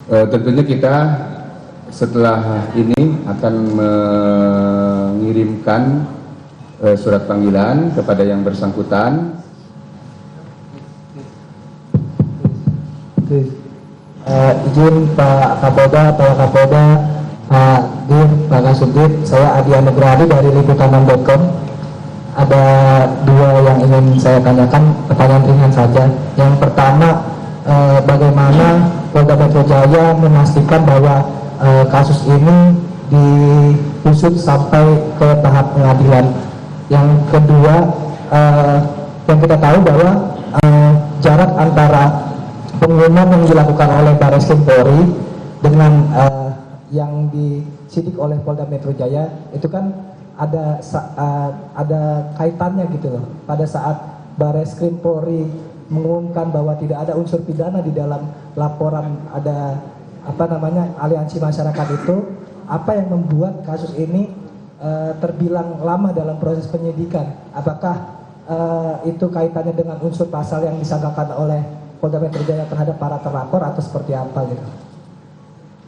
Tentunya kita setelah ini akan mengirimkan surat panggilan kepada yang bersangkutan. Izin Pak Kapolda, Pak Kapolda, Pak Dir, Pak Kasubdit, saya Adi Anugrahadi dari liputan6.com. Ada dua yang ingin saya tanyakan, pertanyaan ringan saja. Yang pertama, bagaimana Polda Metro Jaya memastikan bahwa kasus ini diusut sampai ke tahap pengadilan. Yang kedua, yang kita tahu bahwa jarak antara pengumuman yang dilakukan oleh Barreskrim Polri dengan yang disidik oleh Polda Metro Jaya itu kan ada kaitannya gitu loh. Pada saat Barreskrim Polri mengumumkan bahwa tidak ada unsur pidana di dalam laporan ada aliansi masyarakat itu, apa yang membuat kasus ini terbilang lama dalam proses penyidikan? Apakah itu kaitannya dengan unsur pasal yang disangkakan oleh Polda Metro Jaya terhadap para terlapor atau seperti apa gitu?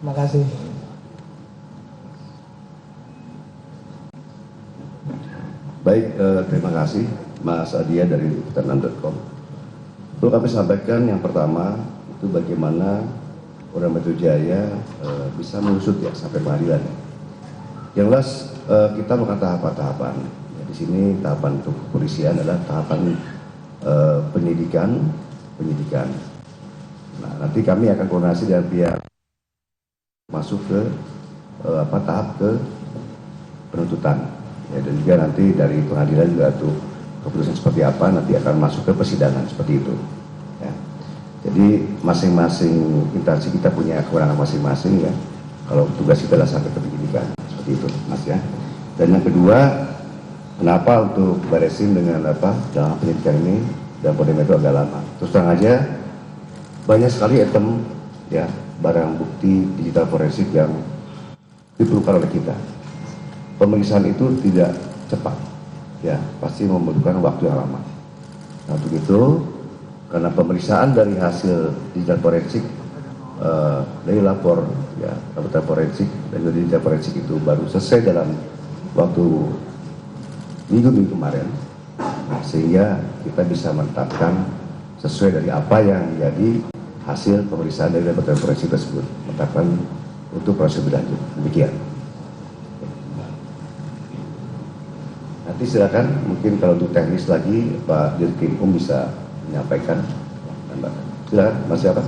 Terima kasih. Baik, terima kasih Mas Adia dari liputan6.com. Perlu kami sampaikan yang pertama itu bagaimana Polda Metro Jaya bisa mengusut ya sampai pengadilan. Yang jelas kita melakukan tahapan-tahapan. Ya, di sini tahapan untuk kepolisian adalah tahapan penyidikan. Nah, nanti kami akan koordinasi dengan pihak masuk ke tahap ke penuntutan. Ya, dan juga nanti dari pengadilan juga tuh keputusan seperti apa nanti akan masuk ke persidangan seperti itu. Ya. Jadi masing-masing instansi kita punya kewenangan masing-masing ya. Kalau tugas kita adalah sampai ke penyidikan seperti itu, Mas ya. Dan yang kedua, kenapa untuk Barreskrim dengan dalam penyidikan ini dan Polda Metro agak lama? Terus terang aja banyak sekali item ya barang bukti digital forensik yang diperlukan oleh kita. Pemeriksaan itu tidak cepat, ya pasti membutuhkan waktu yang lama. Nah untuk itu, karena pemeriksaan dari hasil digital forensik dari lapor, ya laporan forensik dan digital forensik itu baru selesai dalam waktu minggu kemarin, nah, sehingga kita bisa menetapkan sesuai dari apa yang menjadi hasil pemeriksaan dari laporan forensik tersebut, menetapkan untuk proses berlanjut. Demikian. Nanti silakan mungkin kalau untuk teknis lagi Pak Dirkrimkum bisa menyampaikan. Silakan Mas siapa?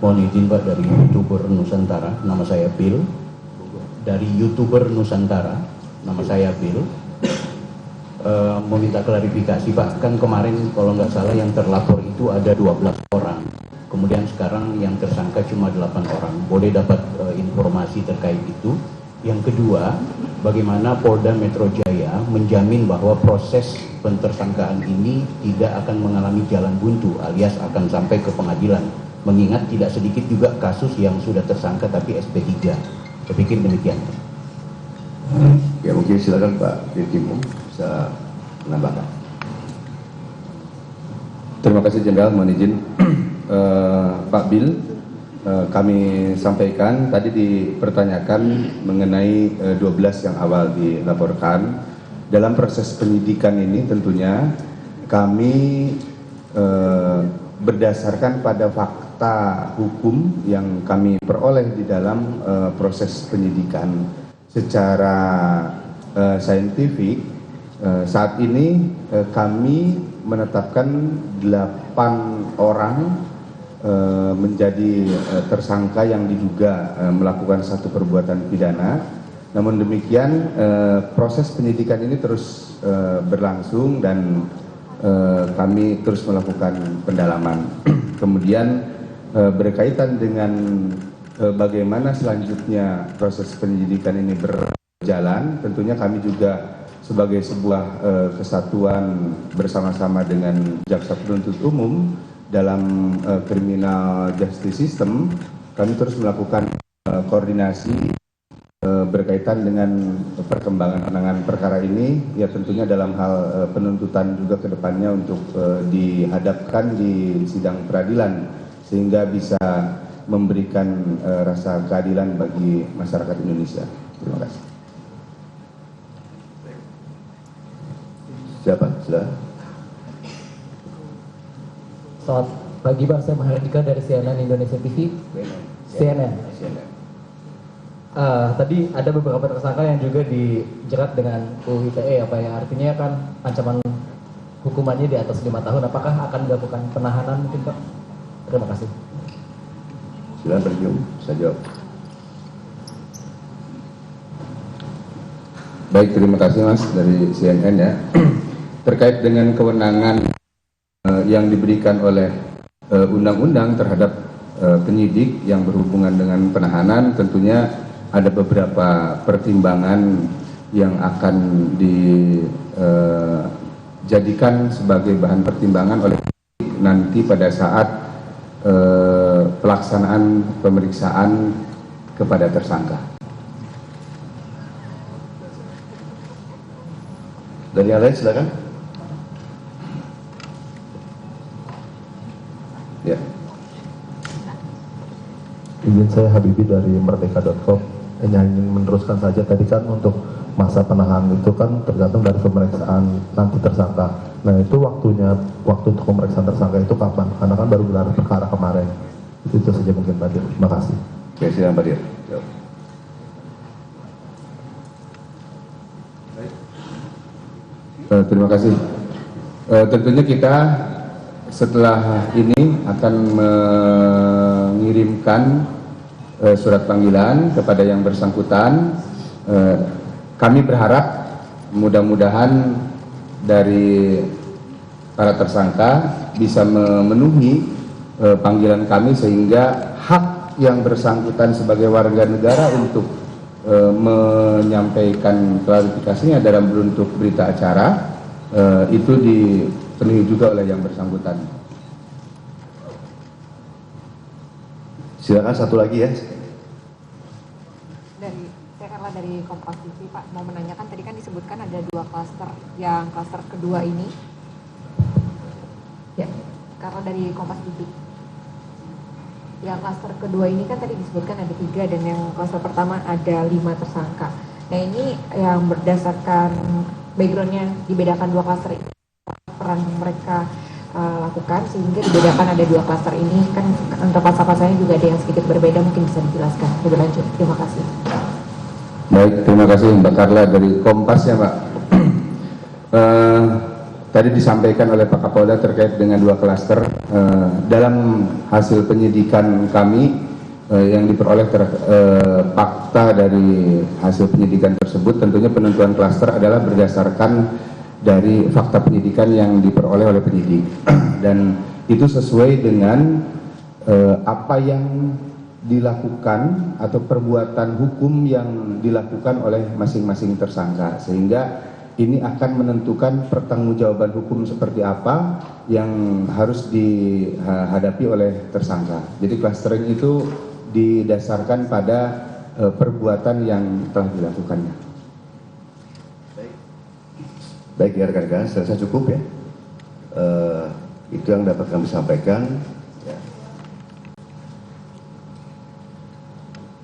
Mohon izin Pak dari YouTuber Nusantara, nama saya Bill. Dari YouTuber Nusantara, nama saya Bill. Mau minta klarifikasi Pak, kan kemarin kalau nggak salah yang terlapor itu ada 12 orang. Kemudian sekarang yang tersangka cuma 8 orang. Boleh dapat informasi terkait itu? Yang kedua, bagaimana Polda Metro Jaya menjamin bahwa proses pentersangkaan ini tidak akan mengalami jalan buntu alias akan sampai ke pengadilan, mengingat tidak sedikit juga kasus yang sudah tersangka tapi SP3. Saya pikir demikian. Ya mungkin silakan Pak Dirkrimkum bisa menambahkan. Terima kasih Jenderal, mohon izin. Pak Bill, kami sampaikan tadi dipertanyakan mengenai 12 yang awal dilaporkan. Dalam proses penyidikan ini tentunya kami berdasarkan pada fakta hukum yang kami peroleh di dalam proses penyidikan secara saintifik. Saat ini kami menetapkan 8 orang menjadi tersangka yang diduga melakukan satu perbuatan pidana. Namun demikian proses penyidikan ini terus berlangsung dan kami terus melakukan pendalaman. Kemudian berkaitan dengan bagaimana selanjutnya proses penyidikan ini berjalan, tentunya kami juga sebagai sebuah kesatuan bersama-sama dengan Jaksa Penuntut Umum dalam criminal justice system, kami terus melakukan koordinasi berkaitan dengan perkembangan penanganan perkara ini, ya tentunya dalam hal penuntutan juga ke depannya untuk dihadapkan di sidang peradilan sehingga bisa memberikan rasa keadilan bagi masyarakat Indonesia. Terima kasih. Siapa? Sudah? Selamat pagi Pak, saya Mahardika dari CNN Indonesia TV. CNN. Tadi ada beberapa tersangka yang juga dijerat dengan UU ITE, apa ya, artinya kan ancaman hukumannya di atas 5 tahun. Apakah akan dilakukan penahanan mungkin Pak? Terima kasih. Silakan Terjun, saya jawab. Baik, terima kasih Mas dari CNN ya. Terkait dengan kewenangan yang diberikan oleh undang-undang terhadap penyidik yang berhubungan dengan penahanan, tentunya ada beberapa pertimbangan yang akan dijadikan sebagai bahan pertimbangan oleh nanti pada saat pelaksanaan pemeriksaan kepada tersangka. Dari yang lain silakan. Ya. Izin saya Habibi dari merdeka.com. Hanya ingin meneruskan saja, tadi kan untuk masa penahanan itu kan tergantung dari pemeriksaan nanti tersangka. Nah itu waktu untuk pemeriksaan tersangka itu kapan? Karena kan baru gelar perkara kemarin. Itu saja mungkin Pak Dir. Terima kasih. Oke, silakan Pak Dir. Jawab. Terima kasih. Tentunya kita setelah ini akan mengirimkan surat panggilan kepada yang bersangkutan. Kami berharap mudah-mudahan dari para tersangka bisa memenuhi panggilan kami, sehingga hak yang bersangkutan sebagai warga negara untuk menyampaikan klarifikasinya dalam bentuk berita acara itu dipenuhi juga oleh yang bersangkutan. Silakan satu lagi ya. Saya Carla dari Kompas TV, Pak, mau menanyakan, tadi kan disebutkan ada 2 klaster, yang klaster kedua ini, ya, Carla dari Kompas TV. Yang klaster kedua ini kan tadi disebutkan ada 3, dan yang klaster pertama ada 5 tersangka. Nah ini yang berdasarkan backgroundnya dibedakan 2 klaster ini, peran mereka lakukan sehingga dibedakan ada 2 klaster ini, kan untuk pasal-pasalnya juga ada yang sedikit berbeda, mungkin bisa dijelaskan lebih lanjut. Terima kasih. Baik, terima kasih Mbak Carla dari Kompas ya Pak. Tadi disampaikan oleh Pak Kapolda terkait dengan 2 klaster. Dalam hasil penyidikan kami yang diperoleh fakta dari hasil penyidikan tersebut, tentunya penentuan klaster adalah berdasarkan dari fakta penyidikan yang diperoleh oleh penyidik. Dan itu sesuai dengan apa yang dilakukan atau perbuatan hukum yang dilakukan oleh masing-masing tersangka, sehingga ini akan menentukan pertanggungjawaban hukum seperti apa yang harus dihadapi oleh tersangka. Jadi clustering itu didasarkan pada perbuatan yang telah dilakukannya. Baik ya rekan-rekan, saya rasa cukup ya. Itu yang dapat kami sampaikan. Ya.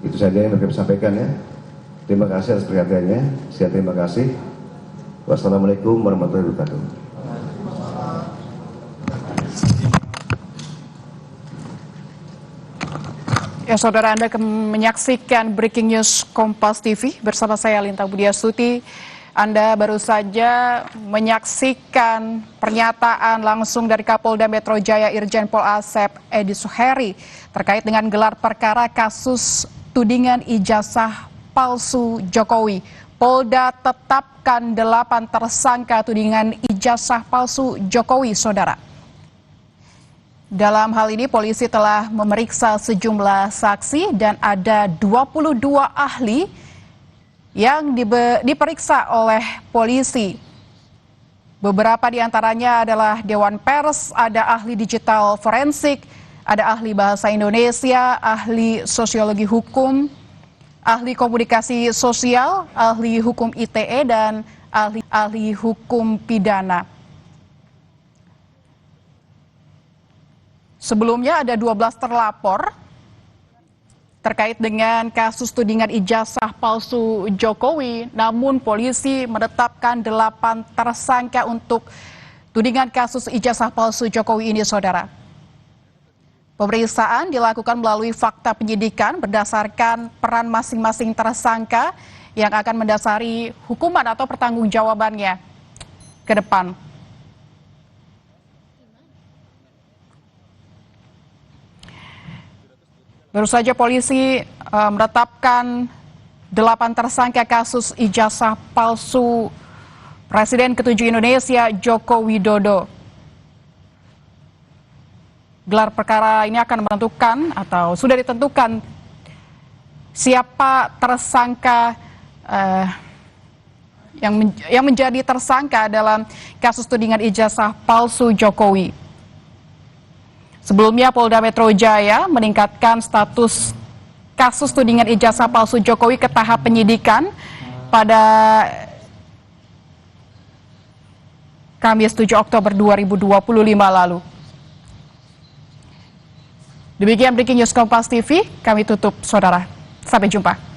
Itu saja yang dapat kami sampaikan ya. Terima kasih atas perhatiannya. Saya terima kasih. Wassalamualaikum warahmatullahi wabarakatuh. Ya, saudara, Anda menyaksikan Breaking News Kompas TV bersama saya Lintang Budiastuti. Anda baru saja menyaksikan pernyataan langsung dari Kapolda Metro Jaya Irjen Pol Asep Edi Suheri terkait dengan gelar perkara kasus tudingan ijazah palsu Jokowi. Polda tetapkan 8 tersangka tudingan ijazah palsu Jokowi, saudara. Dalam hal ini polisi telah memeriksa sejumlah saksi dan ada 22 ahli yang diperiksa oleh polisi. Beberapa di antaranya adalah Dewan Pers, ada ahli digital forensik, ada ahli bahasa Indonesia, ahli sosiologi hukum, ahli komunikasi sosial, ahli hukum ITE, dan ahli hukum pidana. Sebelumnya ada 12 terlapor terkait dengan kasus tudingan ijazah palsu Jokowi, namun polisi menetapkan 8 tersangka untuk tudingan kasus ijazah palsu Jokowi ini, saudara. Pemeriksaan dilakukan melalui fakta penyidikan berdasarkan peran masing-masing tersangka yang akan mendasari hukuman atau pertanggungjawabannya ke depan. Baru saja polisi menetapkan 8 tersangka kasus ijazah palsu Presiden ke-7 Indonesia Joko Widodo. Gelar perkara ini akan menentukan atau sudah ditentukan siapa tersangka yang menjadi tersangka dalam kasus tudingan ijazah palsu Jokowi. Sebelumnya Polda Metro Jaya meningkatkan status kasus tudingan ijazah palsu Jokowi ke tahap penyidikan pada Kamis 7 Oktober 2025 lalu. Demikian Breaking News Kompas TV, kami tutup, saudara. Sampai jumpa.